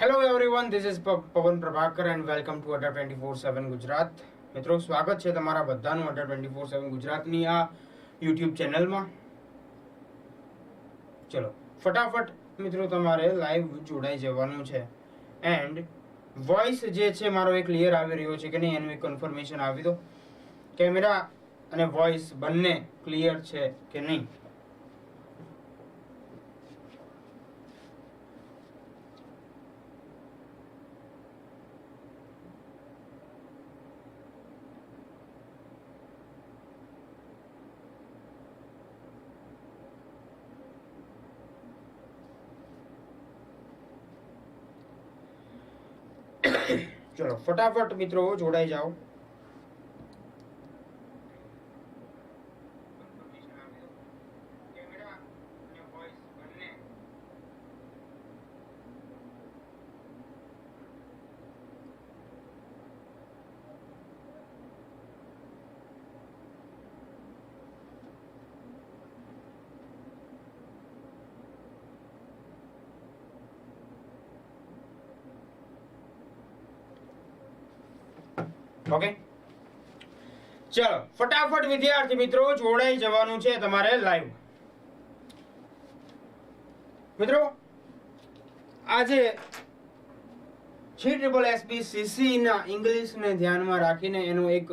Hello everyone, this is Prabhakar and welcome to Under 24/7 Gujarat. મિત્રો સ્વાગત છે તમારા બધાનું Under 24/7 ગુજરાતની આ YouTube ચેનલમાં. ચલો ફટાફટ મિત્રો તમારે લાઈવ જોડાઈ જવાનું છે એન્ડ વોઇસ જે છે મારો એ ક્લિયર આવી રહ્યો છે કે નહીં એનું એક કન્ફર્મેશન આપી દો. કેમેરા અને વોઇસ બંને ક્લિયર છે કે નહીં. ચલો ફટાફટ મિત્રો જોડાઈ જાઓ. ઓકે ચલો ફટાફટ વિદ્યાર્થી મિત્રો જોડાઈ જવાનું છે તમારે લાઈવ. મિત્રો આજે GSSSB CCE ના ઇંગ્લિશ ને ધ્યાનમાં રાખીને એનો એક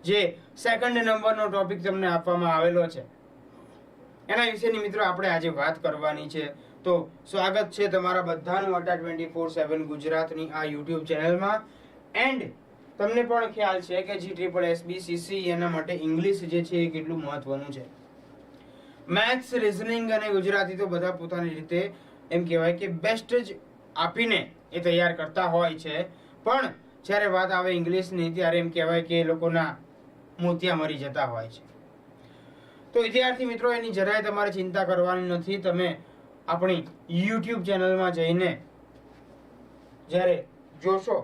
જે સેકન્ડ નંબરનો ટોપિક તમને આપવામાં આવેલો છે એના વિશેની મિત્રો આપણે આજે વાત કરવાની છે. તો સ્વાગત છે તમારા બધાનું Under 24/7 ગુજરાતની આ YouTube ચેનલમાં. એન્ડ તમને પણ ખ્યાલ છે કે GSSSB CCE એના માટે ઇંગ્લિશ જે છે એ કેટલું મહત્વનું છે. મેથ્સ, રીઝનિંગ અને ગુજરાતી તો બધા પોતાની રીતે એમ કહેવાય કે બેસ્ટ જ આપીને એ તૈયાર કરતા હોય છે, પણ જ્યારે વાત આવે ઇંગ્લિશની ત્યારે એમ કહેવાય કે એ લોકોના મોતિયા મરી જતા હોય છે. તો વિદ્યાર્થી મિત્રો એની જરાય તમારે ચિંતા કરવાની નથી. તમે આપણી YouTube ચેનલમાં જઈને જ્યારે જોશો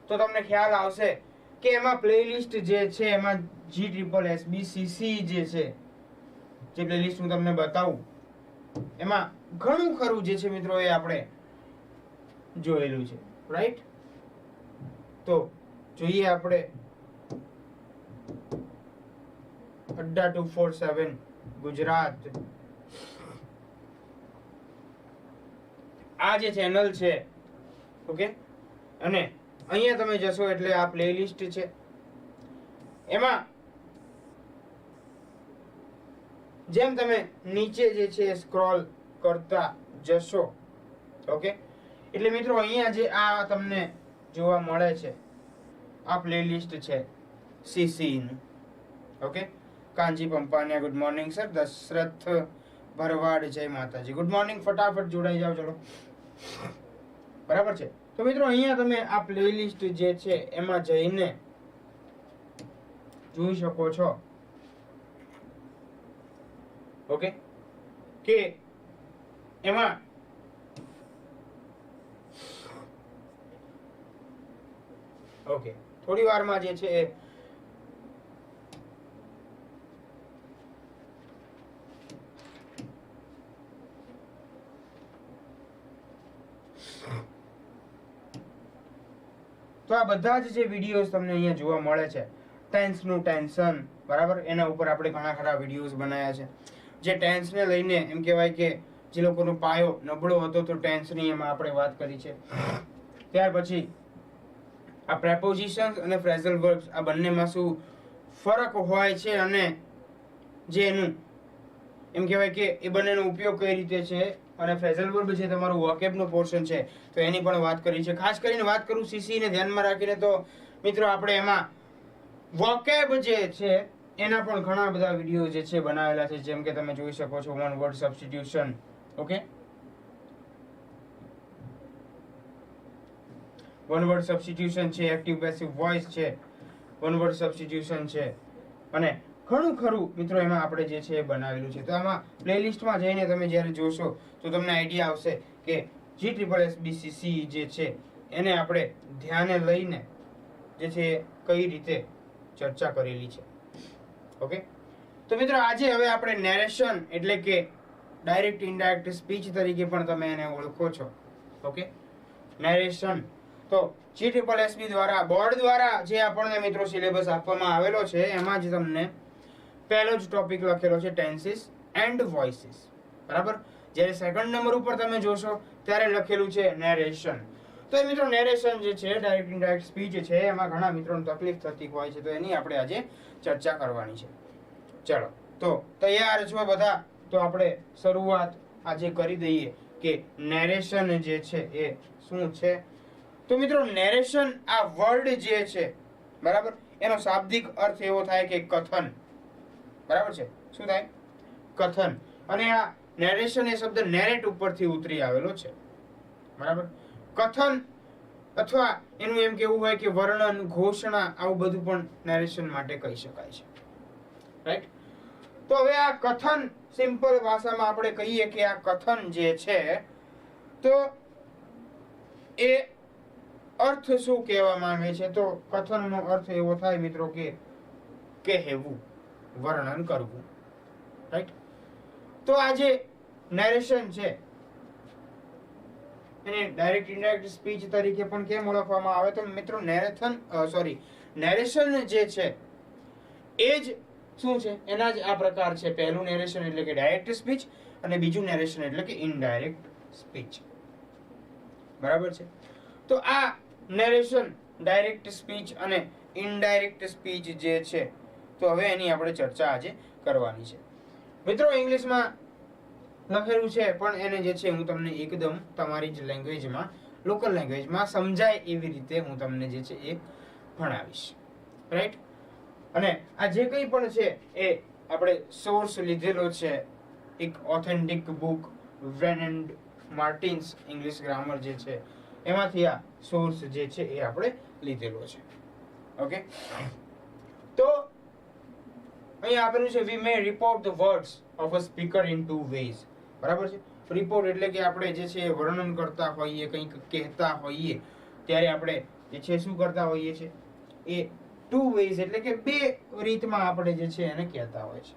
તો તમને ખ્યાલ આવશે કે એમાં પ્લેલિસ્ટ જે છે એમાં GSSSB CCE જે છે જે પ્લેલિસ્ટ હું તમને બતાવું એમાં ઘણું ખરું જે છે મિત્રો એ આપણે જોયેલું છે. રાઈટ, તો જોઈએ આપણે Under 24/7 ગુજરાત આ જે ચેનલ છે. ઓકે, અને અહીંયા તમે જશો એટલે આ પ્લેલિસ્ટ છે એમાં જેમ તમે નીચે જે છે સ્ક્રોલ કરતા જશો ઓકે એટલે મિત્રો અહીંયા જે આ તમને જોવા મળે છે આ પ્લેલિસ્ટ છે CCE નું. ઓકે, કાંજી પંપાનિયા ગુડ મોર્નિંગ સર. દશરથ ભરવાડ જય માતાજી ગુડ મોર્નિંગ. ફટાફટ જોડાઈ જાઓ. ચલો બરાબર છે. તો મિત્રો અહીંયા તમે આ પ્લેલિસ્ટ જે છે એમાં જઈને જોઈ શકો છો ઓકે કે એમાં ઓકે થોડી વારમાં જે છે તો આ બધા જ જે વિડીયોઝ તમને અહીંયા જોવા મળે છે ટેન્સનું ટેન્શન બરાબર એના ઉપર આપણે ઘણા ખરા વિડીયોઝ બનાવ્યા છે. જે ટેન્સને લઈને એમ કહેવાય કે જે લોકોનો પાયો નબળો હતો તો ટેન્સની એમાં આપણે વાત કરી છે. ત્યાર પછી આ પ્રેપોઝિશન્સ અને ફ્રેઝલ વર્બ્સ આ બંનેમાં શું ફરક હોય છે અને જે એનું એમ કહેવાય કે એ બંનેનો ઉપયોગ કઈ રીતે છે અને ફ્રેઝલ વર્બ છે તમારું વોકેબનો પોર્શન છે તો એની પણ વાત કરી છે. ખાસ કરીને વાત કરું CCE ને ધ્યાનમાં રાખીને તો મિત્રો આપણે એમાં વોકેબ જે છે એના પણ ઘણા બધા વિડીયો જે છે બનાવેલા છે. જેમ કે તમે જોઈ શકો છો one word substitution. Okay, one word substitution છે, એક્ટિવ પેસિવ વોઇસ છે, વન વર્ડ સબસ્ટિટ્યુશન છે અને ઘણું ખરું મિત્રો એમાં આપણે જે છે એ બનાવેલું છે. તો આમાં પ્લેલિસ્ટમાં જઈને તમે જ્યારે જોશો તો તમને આઈડિયા આવશે કે GSSSB CCE જે છે એને આપણે ધ્યાને લઈને જે છે કઈ રીતે ચર્ચા કરેલી છે. ઓકે, તો મિત્રો આજે હવે આપણે નેરેશન એટલે કે ડાયરેક્ટ ઇનડાયરેક્ટ સ્પીચ તરીકે પણ તમે એને ઓળખો છો ઓકે, નેરેશન. તો GSSSB દ્વારા બોર્ડ દ્વારા જે આપણને મિત્રો સિલેબસ આપવામાં આવેલો છે એમાં જ તમને પહેલો જ ટોપિક લખેલો છે ટેન્સીસ એન્ડ વોઇસીસ. બરાબર. જ્યારે સેકન્ડ નંબર ઉપર તમે જોશો ત્યારે લખેલું છે નેરેશન. તો એ મિત્રો નેરેશન જે છે ડાયરેક્ટ ઇનડાયરેક્ટ સ્પીચ છે એમાં ઘણા મિત્રોને તકલીફ થતી હોય છે, તો એની આપણે આજે ચર્ચા કરવાની છે. ચલો, તો તૈયાર છો બધા? તો આપણે શરૂઆત આજે કરી દઈએ કે નેરેશન જે છે એ શું છે. તો મિત્રો નેરેશન આ વર્ડ જે છે, બરાબર, એનો શાબ્દિક અર્થ એવો થાય કે કથન. બરાબર છે, શું થાય? કથન. અને આ નેરેશન એ શબ્દ નેરેટ ઉપરથી ઉતરી આવેલો છે. બરાબર. કથન અથવા એનું એમ કેવું હોય કે વર્ણન, ઘોષણા, આવું બધું પણ નેરેશન માટે કહી શકાય છે. રાઈટ. તો હવે આ કથન, સિમ્પલ ભાષામાં આપણે કહીએ કે આ કથન જે છે તો એ અર્થ શું કહેવા માંગે છે? તો કથનનો અર્થ એવો થાય મિત્રો કે કહેવું, વર્ણન કરવું. રાઈટ. તો આ જે નેરેશન છે એને ડાયરેક્ટ ઇનડાયરેક્ટ સ્પીચ તરીકે પણ કેમ ઓળખવામાં આવે? તો મિત્રો નેરેશન જે છે એ જ શું છે? એના જ આ પ્રકાર છે. પહેલું નેરેશન એટલે કે ડાયરેક્ટ સ્પીચ અને બીજું નેરેશન એટલે કે ઇનડાયરેક્ટ સ્પીચ. બરાબર છે. તો આ નેરેશન, ડાયરેક્ટ સ્પીચ અને ઇનડાયરેક્ટ સ્પીચ જે છે તો હવે એની આપણે ચર્ચા આજે કરવાની છે. મિત્રો ઇંગ્લિશમાં લખેલું છે પણ એને જે છે હું તમને એકદમ તમારી જ લેંગ્વેજમાં, લોકલ લેંગ્વેજમાં સમજાય એવી રીતે હું તમને જે છે એ ભણાવીશ. રાઈટ. અને આ જે કંઈ પણ છે એ આપણે સોર્સ લીધેલો છે એક authentic book, Wren and Martin's English grammar જે છે એમાંથી આ સોર્સ જે છે એ આપણે લીધેલો છે. ઓકે. તો અહીં આપેલું છે we may report the words of a speaker in two ways. બરાબર છે. રિપોર્ટ એટલે કે આપણે જે છે વર્ણન કરતા હોઈએ, કંઈક કહેતા હોઈએ ત્યારે આપણે જે છે શું કરતા હોઈએ છે એ ટુ વેઝ એટલે કે બે રીતમાં આપણે જે છે એને કહેતા હોય છે.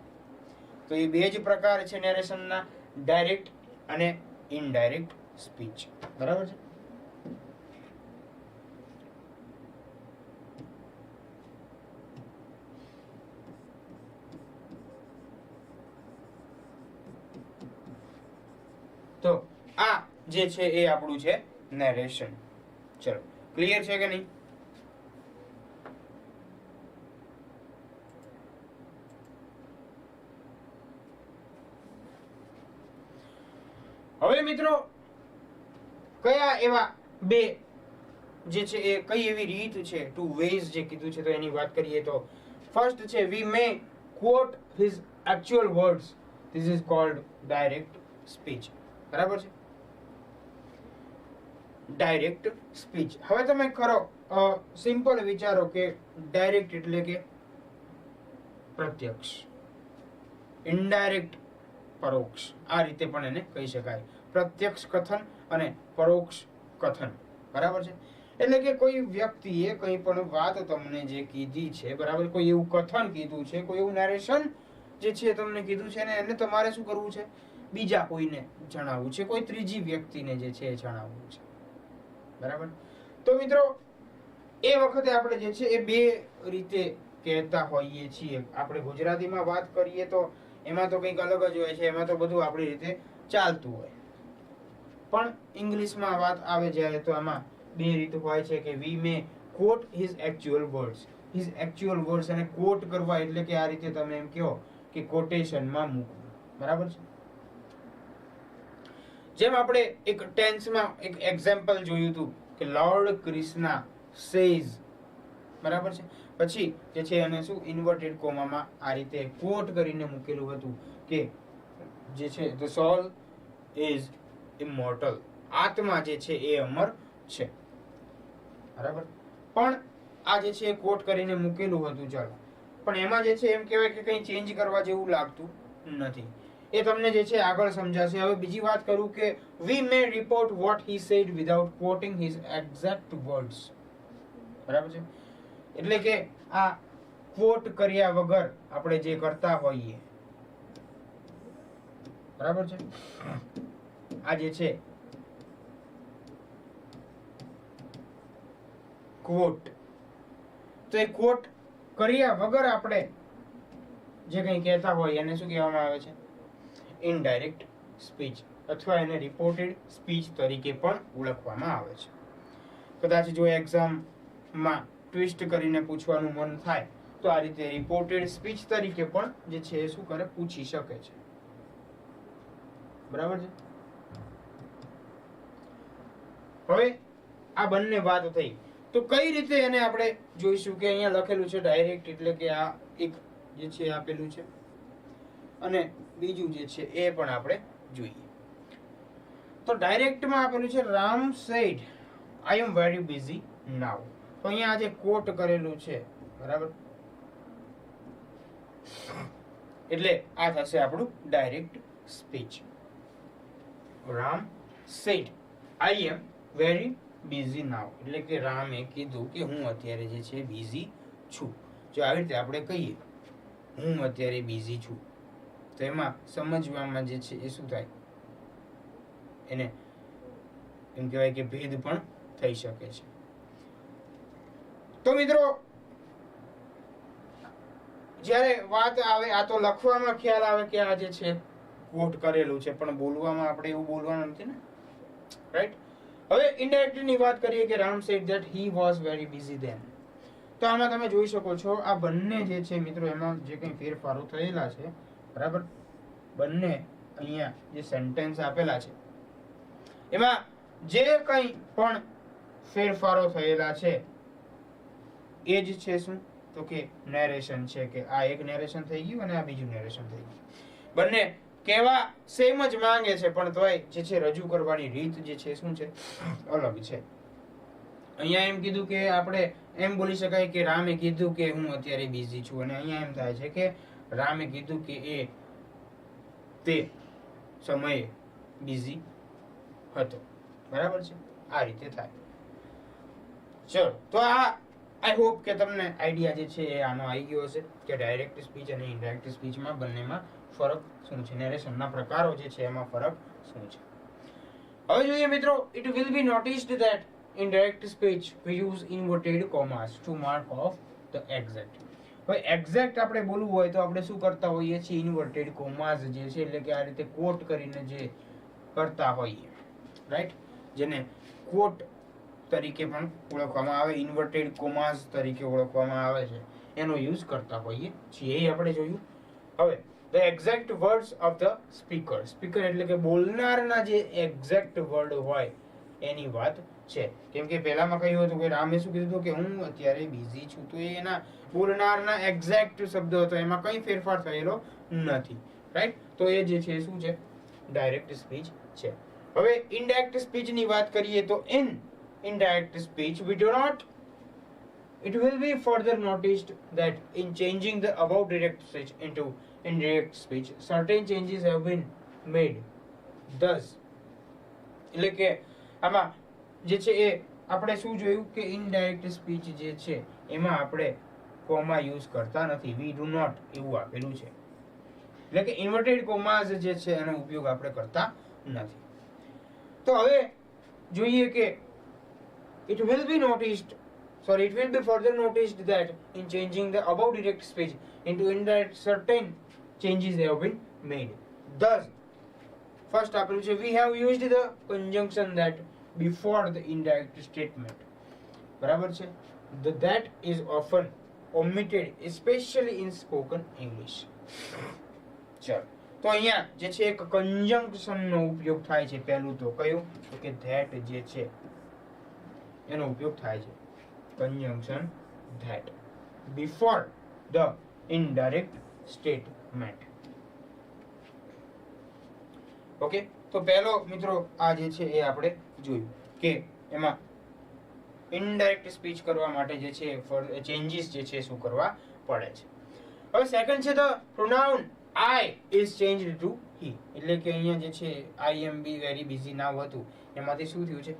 તો એ બે જ પ્રકાર છે નેરેશનના, ડાયરેક્ટ અને ઇનડાયરેક્ટ સ્પીચ. બરાબર છે. તો આ જે છે એ આપણું છે નેરેશન. ચલો, ક્લિયર છે કે નહીં? હવે મિત્રો કયા એવા બે જે છે એ કઈ એવી રીત છે, ટુ વેઝ જે કીધું છે તો એની વાત કરીએ તો ફર્સ્ટ છે we May quote his actual words. This is called direct speech. બરાબર છે, ડાયરેક્ટ સ્પીચ. હવે તમે કરો સિમ્પલ વિચારો કે ડાયરેક્ટ એટલે કે પ્રત્યક્ષ, ઇનડાયરેક્ટ પરોક્ષ, આ રીતે પણ એને કહી શકાય. પ્રત્યક્ષ કથન અને પરોક્ષ કથન. બરાબર છે. એટલે કે કોઈ વ્યક્તિએ કંઈ પણ વાત તમને જે કીધી છે, બરાબર, કોઈ એવું કથન કીધું છે, કોઈ એવું નેરેશન જે છે તમને કીધું છે ને એને તમારે શું કરવું છે? બીજા કોઈને જણાવવું છે, કોઈ ત્રીજી વ્યક્તિને જે છે એ જણાવવું છે. બરાબર. તો મિત્રો એ વખતે આપણે જે છે એ બે રીતે કહેતા હોઈએ છીએ. આપણે ગુજરાતીમાં વાત કરીએ તો એમાં તો કંઈક અલગ જ હોય છે, એમાં તો બધું આપણી રીતે ચાલતું હોય. પણ ઇંગ્લિશમાં વાત આવે જ્યારે તો એમાં બે રીત હોય છે કે we may quote his actual words. His actual words અને કોટ કરવા એટલે કે આ રીતે તમે એમ કહો કે કોટેશનમાં મૂકવું. બરાબર છે. જેમ આપણે એક ટેન્સમાં એક એક્ઝામ્પલ જોયું હતું કે લોર્ડ ક્રિષ્ના સેઝ. બરાબર છે. પછી જે છે એને શું ઇન્વર્ટેડ કોમામાં આ રીતે કોટ કરીને મૂકેલું હતું કે જે છે ધ સોલ ઇઝ ઇમોર્ટલ. આત્મા જે છે એ અમર છે. બરાબર. પણ આ જે છે કોટ કરીને મૂકેલું હતું. ચાલો, પણ એમાં જે છે એમ કહેવાય કે કંઈ ચેન્જ કરવા જેવું લાગતું નથી. એ તમને જે છે આગળ સમજાશે. હવે બીજી વાત કરું કે we may report what he said without quoting his exact words. બરાબર છે. એટલે કે આ કોટ કર્યા વગર આપણે જે કરતા હોઈએ, બરાબર છે, આ જે છે quote. તો એ quote કર્યા વગર આપણે જે કંઈ કહેતા હોય એને શું કહેવામાં આવે છે? ઇનડાયરેક્ટ સ્પીચ અથવા એને રિપોર્ટેડ સ્પીચ તરીકે પણ ઓળખવામાં આવે છે. કદાચ જો એક્ઝામમાં ટ્વિસ્ટ કરીને પૂછવાનું મન થાય તો આ રીતે રિપોર્ટેડ સ્પીચ તરીકે પણ જે છે એ શું કરે, પૂછી શકે છે. બરાબર છે. હવે આ બંને વાત થઈ તો કઈ રીતે એને આપણે જોઈશું કે અહીંયા લખેલું છે ડાયરેક્ટ એટલે કે આ એક જે છે આપેલું છે અને બીજું જે છે એ પણ આપણે જોઈએ. તો ડાયરેક્ટમાં આપેલું છે Ram said I am very busy now. તો અહીંયા આજે કોટ કરેલું છે, બરાબર, એટલે આ થશે આપણું direct speech. Ram said I am very busy now એટલે કે રામે કીધું કે હું અત્યારે જે છે બિઝી છું. જો આવી રીતે આપણે કહીએ હું અત્યારે બિઝી છું તો એમાં સમજવામાં જે છે એ શું થાય, એને એમ કહેવાય કે ભેદ પણ થઈ શકે છે. તો મિત્રો જ્યારે વાત આવે આ તો લખવામાં ખ્યાલ આવે કે આ જે છે કોટ કરેલું છે, પણ બોલવામાં આપણે એવું બોલવાનું નથી ને, રાઈટ. હવે ઇનડાયરેક્ટલી ની વાત કરીએ કે Ram said that he was very busy then. તો આમાં તમે જોઈ શકો છો આ બંને જે છે મિત્રો એમાં જે કંઈ ફેરફારો થયેલા છે, બરાબર, બંને અહીંયા જે સેન્ટેન્સ આપેલા છે એમાં જે કંઈ પણ ફેરફારો થયેલા છે એ જ છે શું, તો કે નેરેશન છે, કે આ એક નેરેશન થઈ ગયું અને આ બીજું નેરેશન થઈ ગયું. બંને કહેવા સેમ જ માંગે છે પણ તોય જે છે રજૂ કરવાની રીત જે છે શું છે, અલગ છે. અહીંયા એમ કીધું કે આપણે એમ બોલી શકાય કે રામે કીધું કે હું અત્યારે બિઝી છું, અને અહીંયા એમ થાય છે કે રામે કીધું કે એ તે સમયે બિઝી હતો. બરાબર છે, આ રીતે થાય. ચલો, તો આ આઈ હોપ કે તમને આઈડિયા જે છે એ આનો આવી ગયો હશે કે ડાયરેક્ટ સ્પીચ અને ઇનડાયરેક્ટ સ્પીચમાં બંનેમાં ફરક શું છે, નેરેશનના પ્રકારો જે છે એમાં ફરક શું છે. હવે જોઈએ મિત્રો, it will be noticed that in direct speech we use inverted commas to mark off the exact. હવે exact આપણે બોલવું હોય તો આપણે શું કરતા હોઈએ છીએ, inverted commas જે છે એટલે કે આ રીતે કોટ કરીને જે કરતા હોઈએ, રાઈટ, જેને કોટ તરીકે પણ ઓળખવામાં આવે, inverted commas તરીકે ઓળખવામાં આવે છે, એનો યુઝ કરતા હોઈએ છીએ, એ આપણે જોયું. હવે the exact words of the speaker, speaker એટલે કે બોલનારના જે exact word હોય એની વાત છે. કેમ કે પહેલામાં કહ્યું હતું કે રામે શું કીધું કે હું અત્યારે બિઝી છું, તો એના બોલનારના એક્ઝેક્ટ શબ્દો હતો, એમાં કઈ ફેરફાર થયેલો નથી, રાઈટ. તો એ જે છે શું છે, ડાયરેક્ટ સ્પીચ છે. હવે ઇનડાયરેક્ટ સ્પીચ ની વાત કરીએ તો in indirect speech we do not, it will be further noticed that in changing the above direct speech into indirect speech certain changes have been made. Thus એટલે કે આમાં જે છે એ આપણે શું જોયું કે ઇનડાયરેક્ટ સ્પીચ જે છે એમાં આપણે કોમા યુઝ કરતા નથી, વી ડુ નોટ એવું આપેલું છે, એટલે કે ઇન્વર્ટેડ કોમાસ જે છે એનો ઉપયોગ આપણે કરતા નથી. તો હવે જોઈએ કે it will be further noticed that in changing the above direct speech into indirect certain changes have been made. Thus first આપેલું છે we have used the conjunction that before the indirect statement. બરાબર છે, the that is often omitted especially in spoken English. ચાલો, તો અહીંયા જે છે એક conjunction નો ઉપયોગ થાય છે. પહેલું તો કયું, તો કે that જે છે એનો ઉપયોગ થાય છે, conjunction that before the indirect statement. Okay, તો પહેલો મિત્રો આ જે છે એ આપણે જોયું કે એમાં ઇનડાયરેક્ટ સ્પીચ કરવા માટે જે છે ચેન્જીસ જે છે શું કરવા પડે છે. હવે સેકન્ડ છે the pronoun I is changed to he, એટલે કે અહીંયા જે છે I am be very busy now હતું એમાંથી શું થયું છે,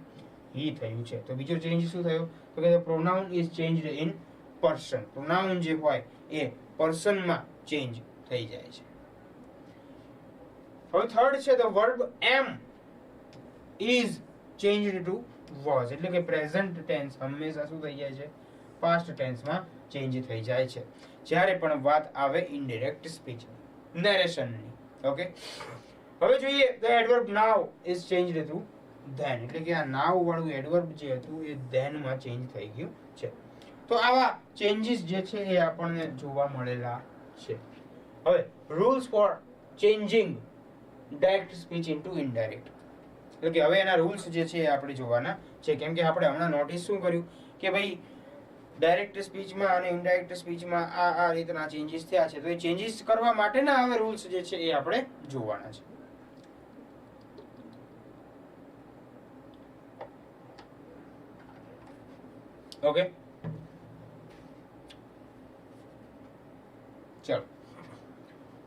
he થયું છે. તો બીજો ચેન્જ શું થયો, તો કે pronoun is changed in person, pronoun જે હોય એ પર્સનમાં ચેન્જ થઈ જાય છે. હવે થર્ડ છે the verb am is changed to was એટલે કે પ્રેઝન્ટ ટેન્સ હંમેશા શું થઈ જાય છે, પાસ્ટ ટેન્સમાં ચેન્જ થઈ જાય છે જ્યારે પણ વાત આવે ઇનડાયરેક્ટ સ્પીચ નેરેશનની. ઓકે, હવે જોઈએ the adverb now is changed to then એટલે કે આ નાઉ વાળું એડવર્બ જે હતું એ ધેન માં ચેન્જ થઈ ગયું છે. તો આવા ચેન્જીસ જે છે એ આપણને જોવા મળેલા છે. હવે rules four changing direct speech into indirect એટલે કે હવે એના રૂલ્સ જે છે એ આપણે જોવાના છે, કેમ કે આપણે હમણાં નોટિસ શું કર્યું કે ભાઈ ડાયરેક્ટ સ્પીચમાં અને ઇનડાયરેક્ટ સ્પીચમાં આ રીતના ચેન્જીસ થયા છે, તો એ ચેન્જીસ કરવા માટેના હવે રૂલ્સ જે છે એ આપણે જોવાના છે. ઓકે, ચલો.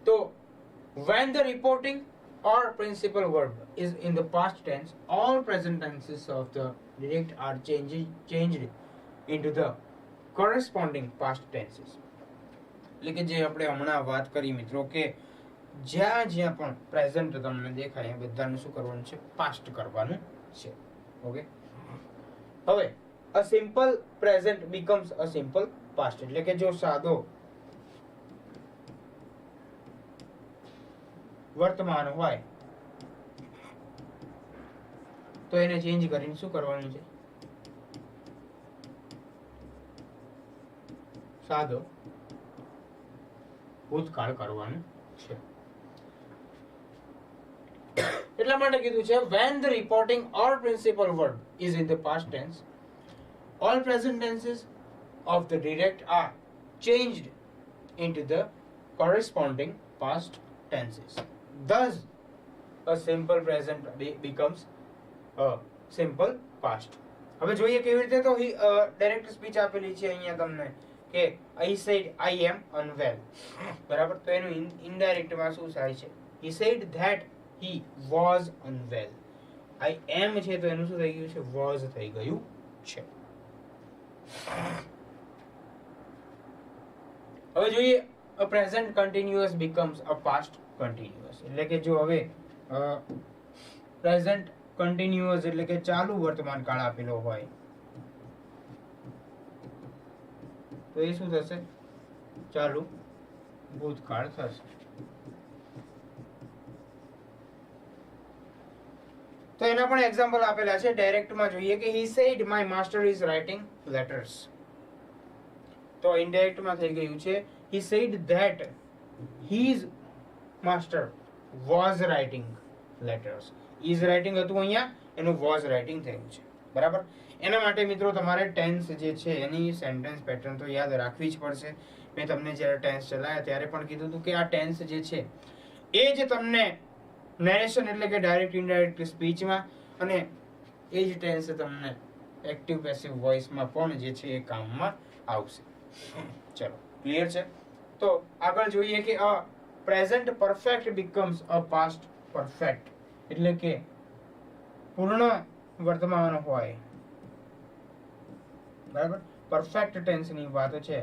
તો when the reporting or principal verb is in the past tense, all present tenses of the direct are changed into the corresponding past tenses. એટલે કે જે આપણે હમણાં વાત કરી મિત્રો કે જ્યાં જ્યાં પણ પ્રેઝન્ટ તમને દેખાય એ બધાનું શું કરવાનું છે, પાસ્ટ કરવાનું છે. ઓકે, હવે a simple present becomes a simple past એટલે કે જો સાદો વર્તમાન હોય તો એને ચેન્જ કરીને શું કરવાનું છે, સાદો ભૂતકાળ કરવાનું છે. એટલા માટે કીધું છે when the reporting or principal verb is in the past tense, all present tenses of the direct are changed into the corresponding past tenses. Thus, a simple present becomes a simple past. હવે જોઈએ કેવી રીતે. તો direct speech આપેલી છે અહીંયા તમને કે I said I am unwell, બરાબર. તો એનું ઇનડાયરેક્ટ માં શું થાય છે, he said that he was unwell. I am છે તો એનું શું થઈ ગયું છે, was થઈ ગયું છે. હવે જોઈએ a present continuous becomes a past continuous એટલે કે જો હવે પ્રેઝન્ટ કન્ટિન્યુઅસ એટલે કે ચાલુ વર્તમાન કાળ આપેલો હોય તો એ શું થશે, ચાલુ ભૂતકાળ થશે. તો એના પણ એક્ઝામ્પલ આપેલા છે. ડાયરેક્ટમાં જોઈએ કે he said my master is writing letters. તો ઇનડાયરેક્ટમાં થઈ ગયું છે he said that his master was writing letters. is writing હતું અહીંયા, એનું was writing થયું છે, બરાબર. એના માટે મિત્રો તમારે ટેન્સ જે છે એની સેન્ટેન્સ પેટર્ન તો યાદ રાખવી જ પડશે. મેં તમને જ્યારે ટેન્સ ચલાવ્યા ત્યારે પણ કીધું હતું કે આ ટેન્સ જે છે એ જ તમને નેરેશન એટલે કે ડાયરેક્ટ ઇનડાયરેક્ટ સ્પીચમાં અને એ જ ટેન્સ તમને એક્ટિવ પેસિવ વોઇસમાં પણ જે છે એ કામમાં આવશે. ચલો, ક્લિયર છે. તો આગળ જોઈએ કે present perfect becomes a past perfect એટલે કે પૂર્ણ વર્તમાન હોય, બરાબર. પરફેક્ટ ટેન્સ ની વાત છે,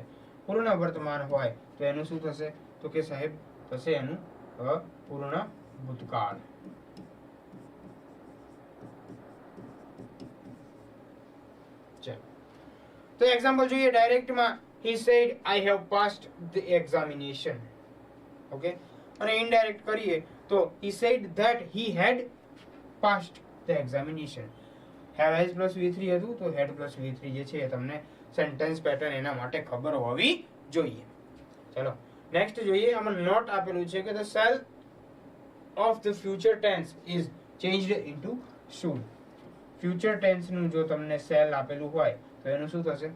પૂર્ણ વર્તમાન હોય તો એનું શું થશે, તો કે સાહેબ થશે એનું પૂર્ણ ભૂતકાળ. ચલો, તો એક્ઝામ્પલ જોઈએ ડાયરેક્ટમાં he said I have passed the examination. Okay, અને ઇનડાયરેક્ટ કરીએ તો he said that he had passed the examination. have has plus v3 હતું તો had plus v3 જે છે એ તમને સેન્ટેન્સ પેટર્ન એના માટે ખબર હોવી જોઈએ. ચલો નેક્સ્ટ જોઈએ. આમાં નોટ આપેલું છે કે the shall of the future tense is changed into should. Future tense નું જો તમને shall આપેલું હોય તો એનું શું થશે,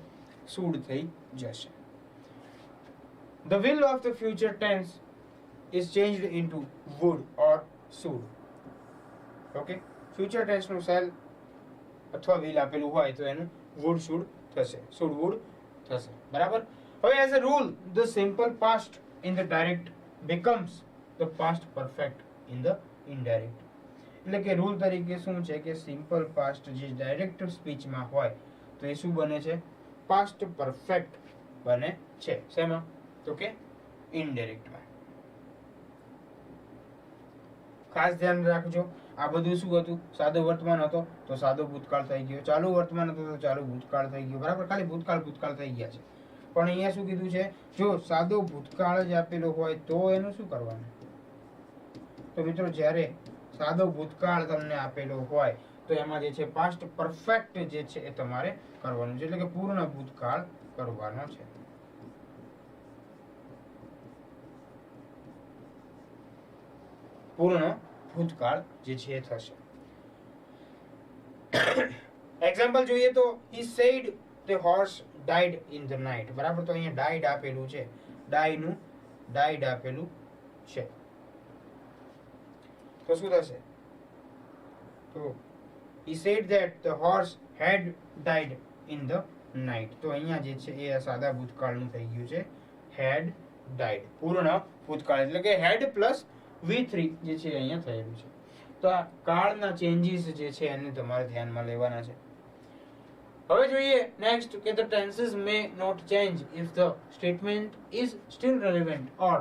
should થઈ જશે. The will of the future tense is changed into would or should. Okay, future tense નું shall અથવા will આપેલું હોય તો એનું would should થશે, should would થશે, બરાબર. હવે as a rule the simple past in the direct becomes the past perfect in the indirect. એટલે કે રૂલ તરીકે શું છે કે સિમ્પલ પાસ્ટ જે ડાયરેક્ટ સ્પીચમાં હોય તો એ શું બને છે, પાસ્ટ પરફેક્ટ બને છે. શેમાં, તો કે ઇનડાયરેક્ટમાં. ખાસ ધ્યાન રાખજો. આ બધું શું હતું? સાદો વર્તમાન હતો તો સાદો ભૂતકાળ થઈ ગયો, ચાલુ વર્તમાન હતો તો ચાલુ ભૂતકાળ થઈ ગયો, બરાબર. ખાલી ભૂતકાળ થઈ ગયા છે. પણ અહીંયા શું કીધું છે? જો સાદો ભૂતકાળ જ આપેલો હોય તો એનું શું કરવાનું? તો મિત્રો જ્યારે સાદો ભૂતકાળ તમને આપેલો હોય તો એમાં જે છે પાસ્ટ પરફેક્ટ જે છે એ તમારે કરવાનું છે, એટલે કે પૂર્ણ ભૂતકાળ કરવાનો છે. પૂર્ણ ભૂતકાળ જે છે એ થશે. એક્ઝામ્પલ જોઈએ તો he said the horse died in the night, બરાબર. તો અહીંયા died આપેલું છે, died આપેલું છે તો શું થશે? તો he said that the horse had died in the night. તો અહીંયા જે છે એ સાદા ભૂતકાળનું થઈ ગયું છે, had died. પૂર્ણ ભૂતકાળ એટલે કે had પ્લસ V3 જે છે અહીંયા થયેલું છે. તો આ કાળના ચેન્જીસ જે છે એને તમારે ધ્યાનમાં લેવાના છે. હવે જોઈએ નેક્સ્ટ કે the tenses may not change if the statement is still relevant or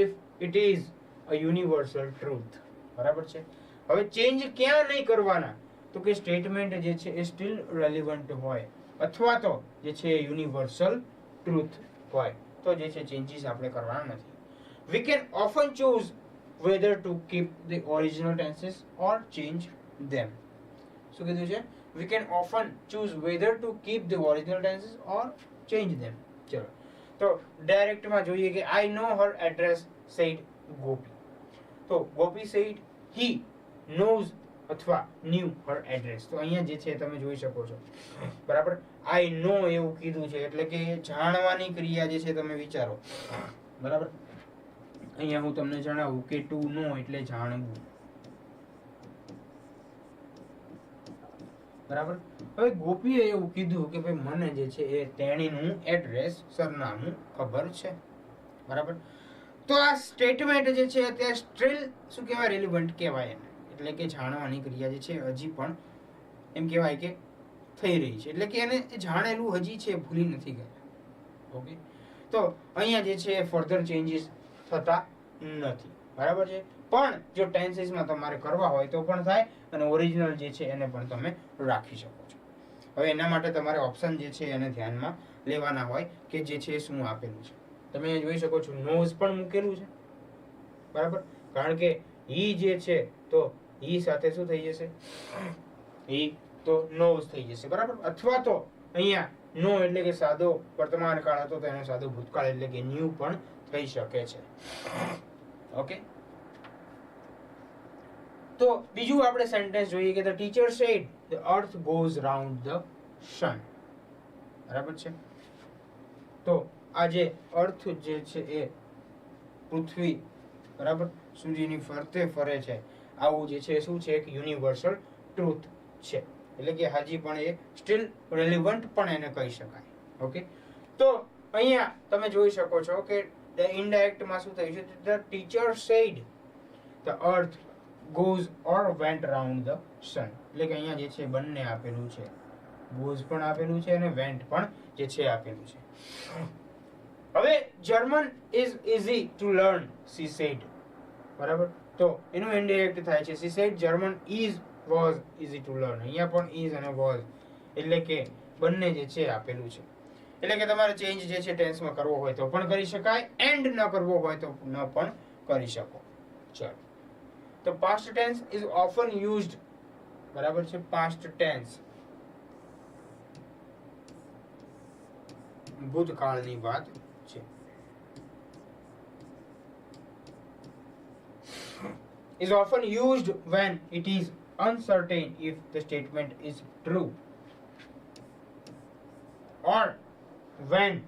if it is a universal truth, બરાબર છે. હવે ચેન્જ ક્યાં નહીં કરવાના? તો કે સ્ટેટમેન્ટ જે છે એ સ્ટીલ રેલિવન્ટ હોય અથવા તો જે છે યુનિવર્સલ ટ્રુથ હોય તો જે છે ચેન્જીસ આપણે કરવાના નથી. We can often choose whether to keep the original tenses or change them. શું કીધું છે? We can often choose whether to keep the original tenses or change them. ચલો તો ડાયરેક્ટમાં જોઈએ કે I know her address said Gopi. તો Gopi said he knows અથવા knew her address. તો અહીંયા જે છે તમે જોઈ શકો છો, બરાબર. I know એવું કીધું છે એટલે કે જાણવાની ક્રિયા જે છે તમે વિચારો, બરાબર. અહીંયા હું તમને જણાવું કે to know એટલે જાણવું, બરાબર. હવે ગોપીએ એવું કીધું કે ભાઈ મને જે છે એ તેણીનું એડ્રેસ, સરનામું ખબર છે, બરાબર. તો આ સ્ટેટમેન્ટ જે છે તે સ્ટીલ શું કહેવાય? રિલેવન્ટ કહેવાય એને, એટલે કે જાણવાની ક્રિયા જે છે હજી પણ એમ કહેવાય કે થઈ રહી છે, એટલે કે એને જાણેલું હજી છે, ભૂલી નથી ગયા. ઓકે. તો અહીંયા જે છે ફર્ધર ચેન્જીસ થતા નથી, બરાબર છે. પણ જો ટેન્સીસમાં તમારે કરવા હોય તો પણ થાય અને ઓરિજિનલ જે છે એને પણ તમે રાખી શકો છો. હવે એના માટે તમારે ઓપ્શન જે છે એને ધ્યાનમાં લેવાના હોય કે જે છે શું આપેલું છે. તમે જોઈ શકો છો નોઝ પણ મૂકેલું છે, બરાબર. કારણ કે ઈ જે છે તો ઈ સાથે શું થઈ જશે? ઈ તો નોઝ થઈ જશે, બરાબર. અથવા તો અહીંયા નો એટલે કે સાદો વર્તમાન કાળ હતો તો એનો સાદો ભૂતકાળ એટલે કે ન્યુ પણ થઈ શકે છે. ઓકે. તો બીજું આપણે સેન્ટેન્સ જોઈએ કે the teacher said the earth goes round the sun, બરાબર છે. તો આ જે અર્થ જે છે એ પૃથ્વી, બરાબર, સૂર્યની ફરતે ફરે છે, આવું જે છે શું છે? એક યુનિવર્સલ ટ્રુથ છે, એટલે કે હજી પણ એ સ્ટીલ રેલિવન્ટ પણ એને કહી શકાય. ઓકે. તો અહીંયા તમે જોઈ શકો છો કે ઇનડાયરેક્ટમાં શું થયું છે? the teacher said the earth goes or went round the sun, એટલે કે અહીંયા જે છે બંને આપેલું છે, goes પણ આપેલું છે અને went પણ જે છે આપેલું છે. હવે German is easy to learn, she said, બરાબર. તો એનું ઇનડાયરેક્ટ થાય છે she said German was easy to learn. અહીંયા પણ is અને was એટલે કે બંને જે છે આપેલું છે, એટલે કે તમારે ચેન્જ જે છે ટેન્સમાં કરવો હોય તો પણ કરી શકાય, એન્ડ ન કરવો હોય તો ન પણ કરી શકો. ચલો તો past tense is often used, બરાબર છે. past tense ભૂતકાળની વાત છે. is often used when it is uncertain if the statement is true or when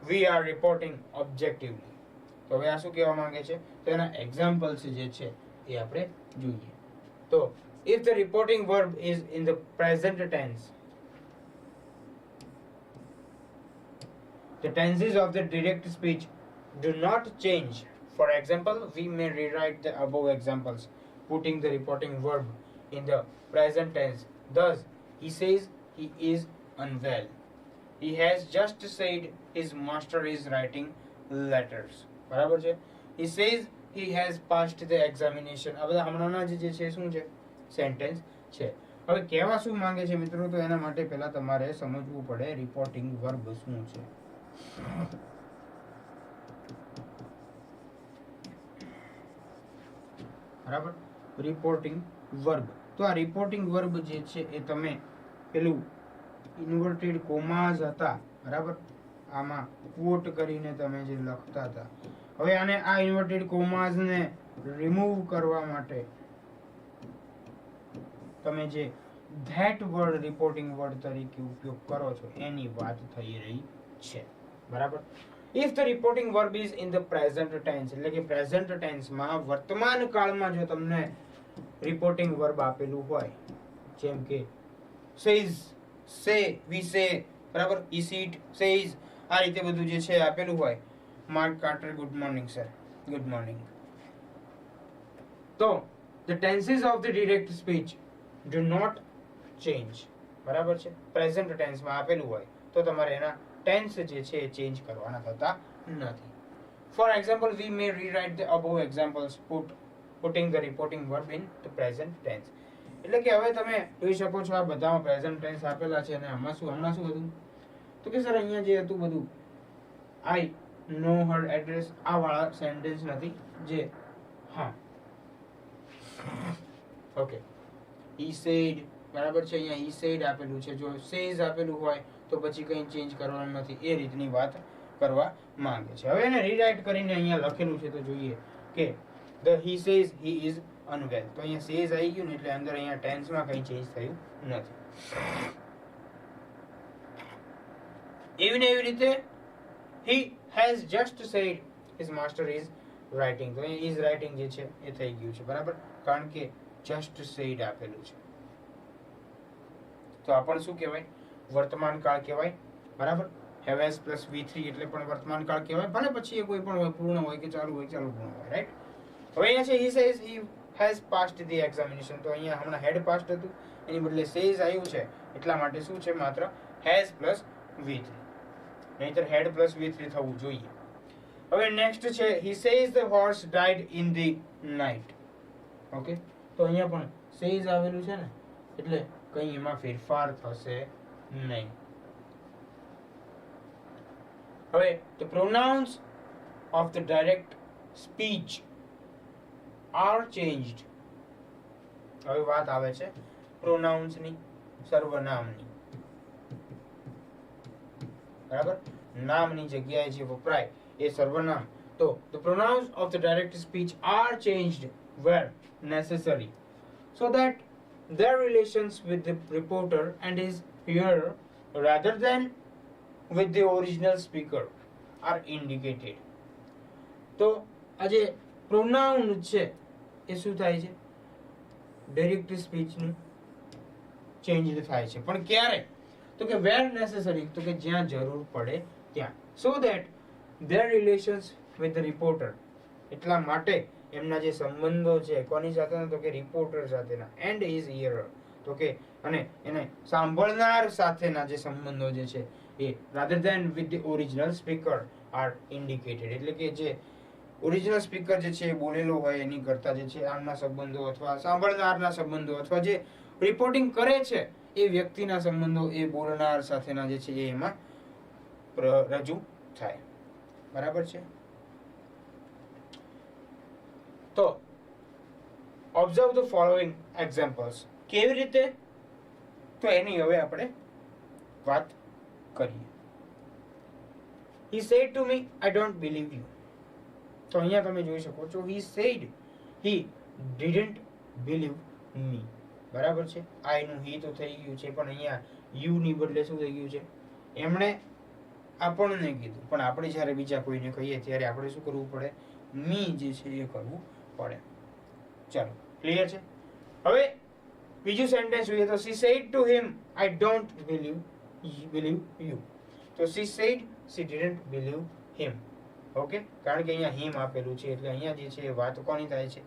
we are reporting objectively. તો હવે આ શું કહેવા માંગે છે? તો એના એક્ઝામ્પલ્સ જે છે એ આપણે જોઈએ. તો if the reporting verb is in the present tense, the tenses of the direct speech do not change. For example, we may rewrite the above examples putting the reporting verb in the present tense. Thus, he says he is unwell. He has just said his master is writing letters. બરાબર છે. He says he has passed the examination. આ બધા હમણાંના જે છે શું છે sentence છે. હવે કહેવા શું માંગે છે મિત્રો, તો એના માટે પહેલા તમારે સમજવું પડે રિપોર્ટિંગ વર્બ શું છે. બરાબર, રિપોર્ટિંગ વર્બ. તો આ રિપોર્ટિંગ વર્બ જે છે એ તમે પેલું ઇન્વર્ટેડ કોમાસ હતા, બરાબર, આમાં કોટ કરીને તમે જે લખતા હતા, હવે આને આ ઇન્વર્ટેડ કોમાસ ને રિમૂવ કરવા માટે તમે જે ધેટ વર્ડ રિપોર્ટિંગ વર્ડ તરીકે ઉપયોગ કરો છો એની વાત થઈ રહી છે. બરાબર. If the reporting verb is in the present tense, એટલે કે પ્રેઝન્ટ ટેન્સમાં વર્તમાન કાળમાં જો તમને રિપોર્ટિંગ વર્બ આપેલું હોય, જેમ કે says, say, we say, બરાબર, is it, says, આ રીતે બધું જે છે આપેલું હોય, mark Carter, good morning sir, good morning. તો the tenses of the direct speech do not change. બરાબર છે, પ્રેઝન્ટ ટેન્સમાં આપેલું હોય તો તમારે એના ટેન્સ જે છે એ ચેન્જ કરવાના થતા નથી. For example, we may rewrite the above examples putting the reporting verb in the present tense. એટલે કે હવે તમે જોઈ શકો છો આ બધામાં પ્રેઝન્ટ ટેન્સ આપેલા છે અને આમાં શું હમણાં શું હતું, તો કે સર અહીંયા જે હતું બધું આઈ નો હર એડ્રેસ આ વાળા સેન્ટેન્સ નથી જે હા ઓકે he said, બરાબર છે, અહીંયા he said આપેલું છે, જો says આપેલું હોય તો પછી કંઈ ચેન્જ કરવાનું નથી, એ રીતની વાત કરવા માંગે છે. હવે એને રીરાઇટ કરીને અહીંયા લખેલું છે તો જોઈએ કે the he says he is unwell, તો અહીંયા says આવી ગયું ને એટલે અંદર અહીંયા ટેન્સમાં કંઈ ચેન્જ થયું નથી. એવી ને એવી રીતે he has just said his master is writing, તો અહીંયા is writing જે છે એ થઈ ગયું છે, બરાબર, કારણ કે just said આપેલું છે. તો આ પણ શું કહેવાય, વર્તમાન કાળ કહેવાય, બરાબર. have has plus v3 એટલે પણ વર્તમાન કાળ કહેવાય, ભલે પછી એ કોઈ પણ હોય, પૂર્ણ હોય કે ચાલુ હોય, ચાલુ પૂર્ણ હોય, રાઈટ. હવે અહીંયા છે he says he has passed the examination, તો અહીંયા હમણાં had passed હતું એની બદલે says આવ્યું છે એટલા માટે શું છે, માત્ર has plus v3, નહીંતર had plus v3 થવું જોઈએ. હવે નેક્સ્ટ છે he says the horse died in the night. Okay, તો અહીંયા પણ says આવેલું છે ને એટલે કંઈ એમાં ફેરફાર થશે નહીં. હવે the pronouns of the direct speech are changed. હવે વાત આવે છે pronouns ની, સર્વનામની, બરાબર, નામની જગ્યાએ જે વપરાય એ સર્વનામ. તો the pronouns of the direct speech are changed where necessary so that their relations with the reporter and his hearer rather than with the original speaker are indicated. તો આ જે પ્રોનાઉન છે એ શું થાય છે, ડાયરેક્ટ સ્પીચનું ચેન્જ થાય છે, પણ ક્યારે, તો કે વેર નેસેસરી, તો કે જ્યાં જરૂર પડે ત્યાં, so that their relations with the reporter, એટલા માટે એમના જે સંબંધો છે કોની સાથેના, તો કે રિપોર્ટર સાથેના, એન્ડ his hearer, તો કે અને એને સાંભળનાર સાથેના જે સંબંધો જે છે એ rather than with the original speaker are indicated, એટલે કે જે ઓરિજિનલ સ્પીકર જે છે એ બોલેલો હોય એની કરતા જે છે આમના સંબંધો અથવા સાંભળનારના સંબંધો અથવા જે રિપોર્ટિંગ કરે છે એ વ્યક્તિના સંબંધો એ બોલનાર સાથેના જે છે એ એમાં રજૂ થાય, બરાબર છે. તો ઓબ્ઝર્વ ધ ફોલોઈંગ એક્ઝામ્પલ્સ, કેવી રીતે, તો એની હવે આપણે વાત કરીએ. he said to me I don't believe you, તો અહીંયા તમે જોઈ શકો છો he said, he didn't believe me, બરાબર છે. I નું he તો થઈ ગયું છે પણ અહીંયા you ની બદલે શું થઈ ગયું છે, એમણે આપણને કીધું, પણ આપણે જ્યારે બીજા કોઈને કહીએ ત્યારે આપણે શું કરવું પડે, મી જે છે એ કરવું પડે. ચાલો, ક્લિયર છે. હવે બીજું સેન્ટેન્સ જોઈએ તો she said to him I don't believe you, તો she said she didn't believe him. Okay, કારણ કે અહીંયા હિમ આપેલું છે એટલે અહીંયા જે છે એ વાત કોની થાય છે,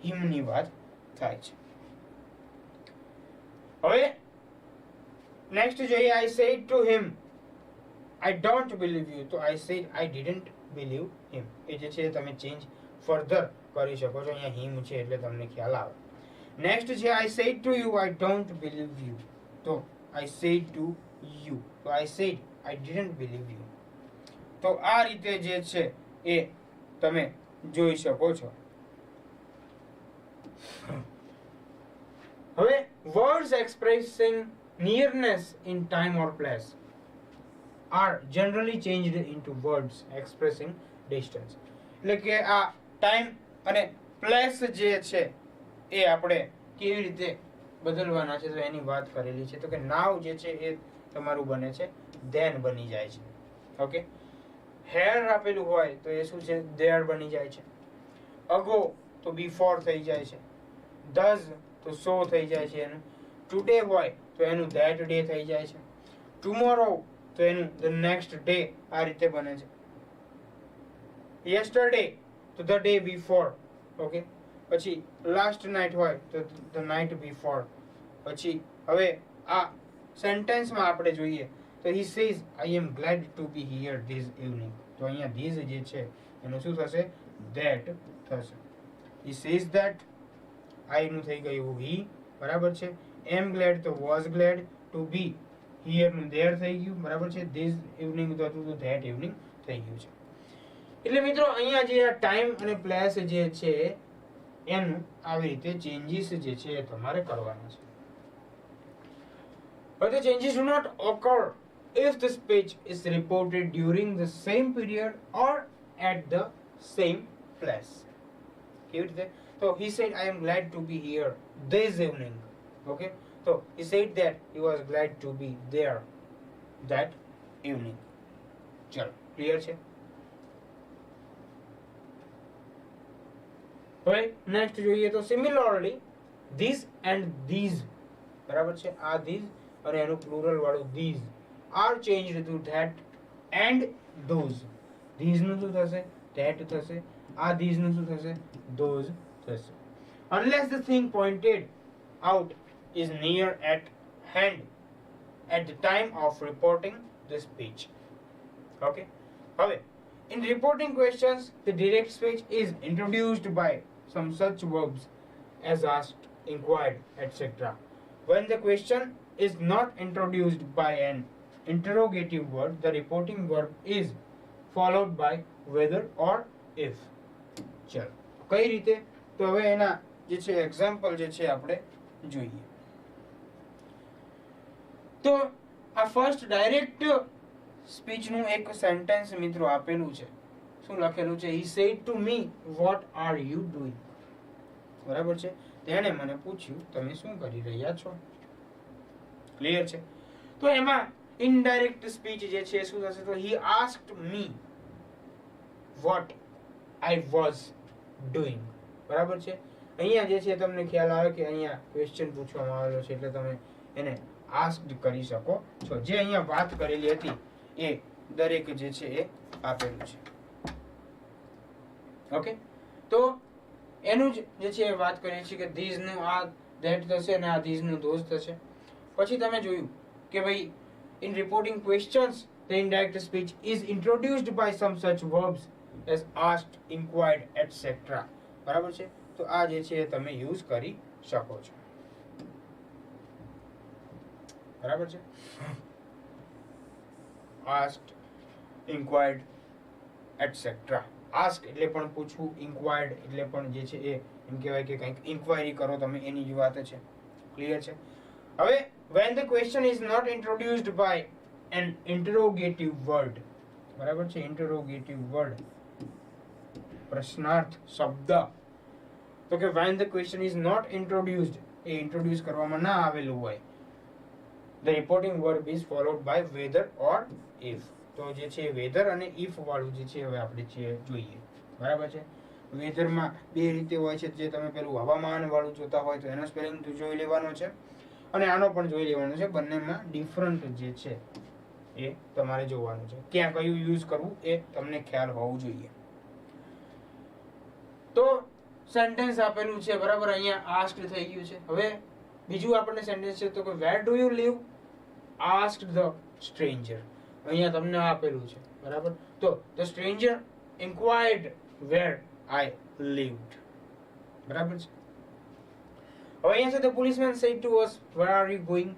હિમની વાત થાય છે. હવે નેક્સ્ટ જોઈએ I said to him I don't believe you, તો I said I didn't believe him, એ જે છે તમે ચેન્જ ફર્ધર કરી શકો છો. અહીંયા હિમ છે એટલે તમને ખ્યાલ આવે. નેક્સ્ટ છે I said to you I don't believe you. તો આઈ સેડ ટુ યુ, તો I said I didn't believe you. તો આ રીતે જે છે એ તમે જોઈ શકો છો. હવે words expressing nearness in time or place are generally changed into words expressing distance. એટલે કે આ ટાઈમ અને પ્લેસ જે છે એ આપણે કેવી રીતે બદલવાના છે તો એની વાત કરેલી છે. તો કે નાવ જે છે એ તમારું બને છે then બની જાય છે. ઓકે, here આપેલું હોય તો એ શું છે there બની જાય છે. ago તો before થઈ જાય છે. thus તો so થઈ જાય છે એનું. today હોય તો એનું that day થઈ જાય છે. tomorrow તો એનું the next day આ રીતે બને છે. yesterday તો the day before. ઓકે, પછી last night હોય તો the night before. પછી હવે આ સેન્ટેન્સમાં આપણે જોઈએ તો he says I am glad to be here this evening. તો અહીંયા this જે છે એનું શું થશે that થશે. he says that I નું થઈ ગયું he, બરાબર છે. am glad તો was glad, to be here નું there થઈ ગયું, બરાબર છે. this evening તો હતું તો that evening થઈ ગયું છે. એટલે મિત્રો અહીંયા જે ટાઈમ અને પ્લેસ જે છે એનું આવી રીતે ચેન્જીસ જે છે એ તમારે કરવાના છે. But the changes do not occur if the speech is reported during the same period or at the same place. કેવી રીતે? So he said I am glad to be here this evening. Okay, so he said that he was glad to be there that evening. ચલો, clear છે? હવે next જોઈએ તો similarly these and these, બરાબર છે. આ these અને એનું પ્લુરલ વાળું these are changed to that and those. these નું શું થશે? that થશે. આ these નું શું થશે? those થશે. unless the thing pointed out is near at hand at the time of reporting the speech. Okay, હવે in reporting questions the direct speech is introduced by some such verbs as asked, inquired, etc. when the question is not introduced by an interrogative word, the reporting verb is followed by whether or if. ચલો, કઈ રીતે? તો હવે એના જે છે example જે છે આપણે જોઈએ. તો આ ફર્સ્ટ ડાયરેક્ટ સ્પીચ નું એક સેન્ટેન્સ મિત્રો આપેલું છે. શું લખેલું છે? he said to me what are you doing. બરાબર છે. તેણે મને પૂછ્યું તમે શું કરી રહ્યા છો. ક્લિયર છે? તો એમાં ઇનડાયરેક્ટ સ્પીચ જે છે શું થશે? તો he asked me what I was doing. બરાબર છે. અહીંયા જે છે તમને ખ્યાલ આવે કે અહીંયા ક્વેશ્ચન પૂછવામાં આવેલો છે એટલે તમે એને આસ્ક્ડ કરી શકો છો. જે અહીંયા વાત કરેલી હતી એ દરેક જે છે એ આપેલું છે. ઓકે, તો એનું જે છે વાત કરીએ છીએ કે these નું આ that થશે અને આ these નું those થશે. પછી તમે જોયું કે ભાઈ in reporting questions the indirect speech is introduced by some such verbs as asked, inquired, etc. બરાબર છે. તો આ જે છે તમે યુઝ કરી શકો છો. બરાબર છે. asked, inquired, etc. ask એટલે પણ પૂછવું, inquired એટલે પણ જે છે એ એમ કહેવાય કે કંઈક ઇન્ક્વાયરી કરો તમે, એની જ વાત છે. ક્લિયર છે? હવે when the question is not introduced by an interrogative word, બરાબર છે. interrogative word પ્રશ્નાર્થ શબ્દ. તો કે when the question is not introduced, A introduce કરવામાં ના આવેલું હોય, the reporting verb is followed by whether or if. તો જે છે whether અને if વાળું જે છે હવે આપણે જોઈએ. બરાબર છે. વેધર માં બે રીતે હોય છે. જે તમે પેલું હવામાન વાળું જોતા હોય તો એનો સ્પેલિંગ જોઈ લેવાનો છે અને આનો પણ જોઈ લેવાનો છે. બંનેમાં ડિફરન્ટ જે છે એ તમારે જોવાનું છે. ક્યાં કયું યુઝ કરવું એ તમને ખ્યાલ હોવું જોઈએ. તો સેન્ટેન્સ આપેલું છે, બરાબર. અહીંયા આસ્ક્ડ થઈ ગયું છે. હવે બીજું આપણને સેન્ટેન્સ છે તો કે where do you live asked the stranger. અહીંયા તમને આપેલું છે, બરાબર. તો the stranger inquired where I lived. બરાબર છે. હવે અહીંયા છે the policeman said to us, where are you going?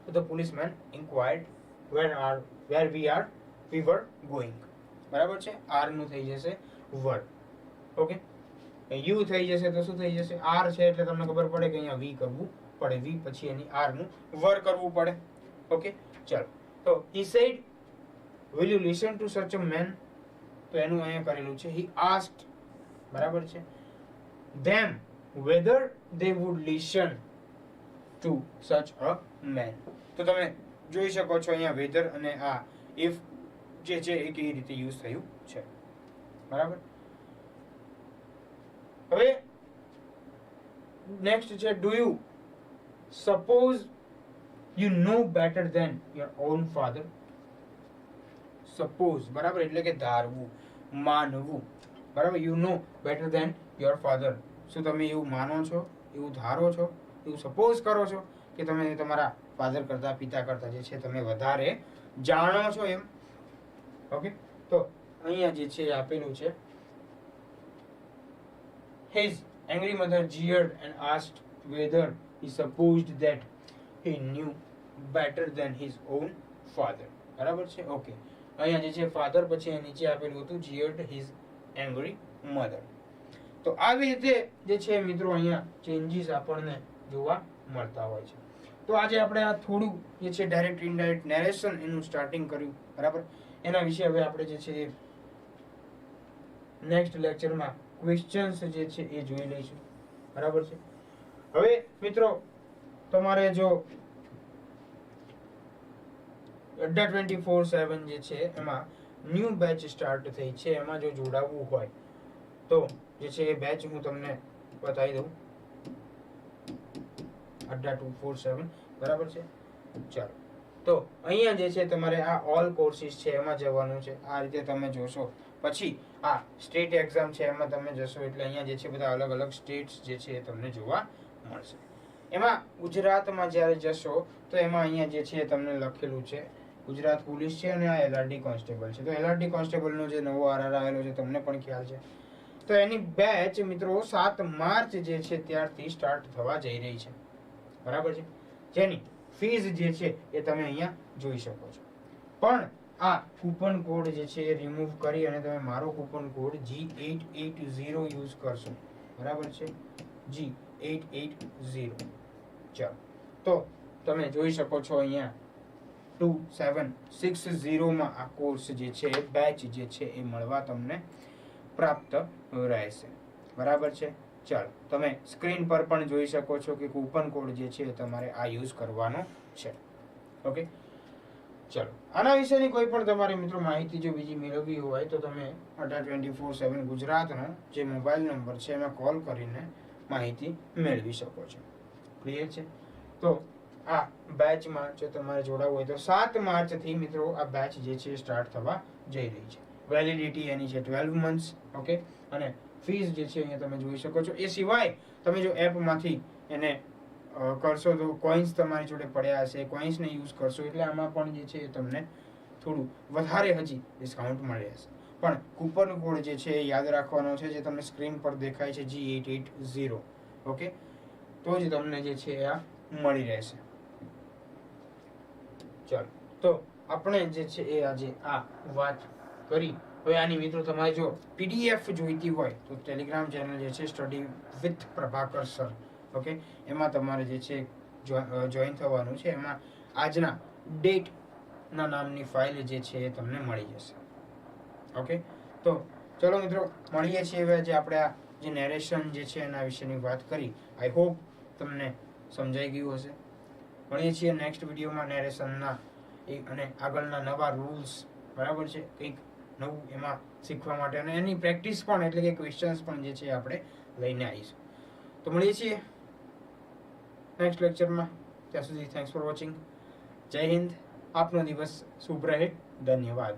So the policeman inquired where we were going. બરાબર છે. r નું થઈ જશે were. ઓકે, u થઈ જશે તો શું થઈ જશે? r છે એટલે તમને ખબર પડે કે અહીંયા v કરવું પડે, v પછી એની r નું were કરવું પડે. ઓકે, ચાલો. તો he said, will you listen to such a man? તો એનું અહીંયા કરેલું છે he asked. બરાબર છે. them whether they would listen to such a man. તો તમે જોઈ શકો છો અહીંયા whether અને આ if જે છે એ કેવી રીતે યુઝ થયું છે. બરાબર. હવે નેક્સ્ટ છે do you suppose you know better than your own father? suppose બરાબર એટલે કે ધારવું, માનવું. બરાબર, you know better than your father. શું તમે એવું માનો છો, એવું ધારો છો, એવું સપોઝ કરો છો કે તમે તમારા ફાધર કરતા, પિતા કરતા જે છે તમે વધારે જાણો છો એમ? ઓકે, તો અહીંયા જે છે આપેલું છે his angry mother jeered and asked whether he supposed that he knew better than his own father. બરાબર છે. ઓકે, અહીંયા જે છે ફાધર પછી નીચે આપેલું હતું jeered his angry mother. તો આવી રીતે જે છે મિત્રો અહીંયા ચેન્જીસ આપણને જોવા મળતા હોય છે. તો આજે આપણે આ થોડું જે છે ડાયરેક્ટ ઇનડાયરેક્ટ નેરેશન એનું સ્ટાર્ટિંગ કર્યું. બરાબર, એના વિશે હવે આપણે જે છે નેક્સ્ટ લેક્ચરમાં ક્વેશ્ચન્સ જે છે એ જોઈ લઈશું. બરાબર છે. હવે મિત્રો તમારે જો અડ્ડા 24/7 જે છે એમાં ન્યૂ બેચ સ્ટાર્ટ થઈ છે, એમાં જો જોડાવવું હોય તો જે છે એ બેચ હું તમને બતાવી દઉં. અડ્ડા 247. બરાબર છે. ચાલો, તો અહીંયા જે છે તમારે આ ઓલ કોર્સિસ છે એમાં જવાનું છે. આ રીતે તમે જોશો. પછી આ સ્ટેટ એક્ઝામ છે એમાં તમે જશો એટલે અહીંયા જે છે બધા અલગ અલગ સ્ટેટ્સ જે છે એ તમને જોવા મળશે. એમાં ગુજરાતમાં જ્યારે જશો તો એમાં અહીંયા જે છે તમને લખેલું છે ગુજરાત પોલીસ છે અને આ એલઆરડી કોન્સ્ટેબલ છે. તો એલઆરડી કોન્સ્ટેબલનો જે નવો આરઆર આવેલો છે તમને પણ ખ્યાલ છે. તો એની બેચ મિત્રો 7 માર્ચ જે છે ત્યારથી સ્ટાર્ટ થવા જઈ રહી છે. બરાબર છે. જેની ફીસ જે છે એ તમે અહીંયા જોઈ શકો છો. પણ આ કૂપન કોડ જે છે એ રિમૂવ કરી અને તમે મારો કૂપન કોડ G880 યુઝ કરશો. બરાબર છે, G880. ચાલો, તો તમે જોઈ શકો છો અહીંયા 2760 માં આ કોર્સ જે છે બેચ જે છે એ મળવા તમને પ્રાપ્ત રહેશે. બરાબર છે. ચાલો, તમે સ્ક્રીન પર પણ જોઈ શકો છો કે કૂપન કોડ જે છે તમારે આ યુઝ કરવાનો છે. ઓકે, ચલો, આના વિશેની કોઈ પણ તમારી મિત્રો માહિતી જો બીજી મેળવવી હોય તો તમે 18/24/7 ગુજરાતનો જે મોબાઈલ નંબર છે એમાં કોલ કરીને માહિતી મેળવી શકો છો. ક્લિયર છે? તો આ બેચમાં જો તમારે જોડાવવું હોય તો 7 માર્ચથી મિત્રો આ બેચ જે છે સ્ટાર્ટ થવા જઈ રહી છે. વેલિડિટી એની છે 12 months. ઓકે, અને ફીસ જે છે અહીંયા તમે જોઈ શકો છો. એ સિવાય તમે જો એપમાંથી એને કરશો તો કોઈન્સ તમારી જોડે પડ્યા હશે, કોઈન્સને યુઝ કરશો એટલે આમાં પણ જે છે તમને થોડું વધારે હજી ડિસ્કાઉન્ટ મળી રહેશે. પણ કૂપન કોડ જે છે એ યાદ રાખવાનો છે જે તમને સ્ક્રીન પર દેખાય છે G880. ઓકે, તો જ તમને જે છે આ મળી રહેશે. ચાલો, તો આપણે જે છે એ આજે આ વાત કરી. હવે આની મિત્રો તમારે જો PDF જોઈતી હોય તો ટેલિગ્રામ ચેનલ જે છે study with Prabhakar sir. Okay, એમાં તમારે જે છે જોઈન થવાનું છે. એમાં આજના ડેટના નામની ફાઇલ જે છે એ તમને મળી જશે. ઓકે, તો ચલો મિત્રો મળીએ છીએ હવે જે આપણે આ જે નેરેશન જે છે એના વિશેની વાત કરી. આઈ હોપ તમને સમજાઈ ગયું હશે. મળીએ છીએ નેક્સ્ટ વિડીયોમાં નેરેશનના અને આગળના નવા રૂલ્સ. બરાબર છે, કંઈક નવું એમાં શીખવા માટે અને એની પ્રેક્ટિસ પણ એટલે કે ક્વેશ્ચન્સ પણ જે છે આપણે લઈને આવીશું. તો મળીએ છીએ નેક્સ્ટ લેક્ચરમાં. ત્યાં સુધી થેન્ક્સ ફોર વોચિંગ. જય હિન્દ. આપનો દિવસ શુભ રહે. ધન્યવાદ.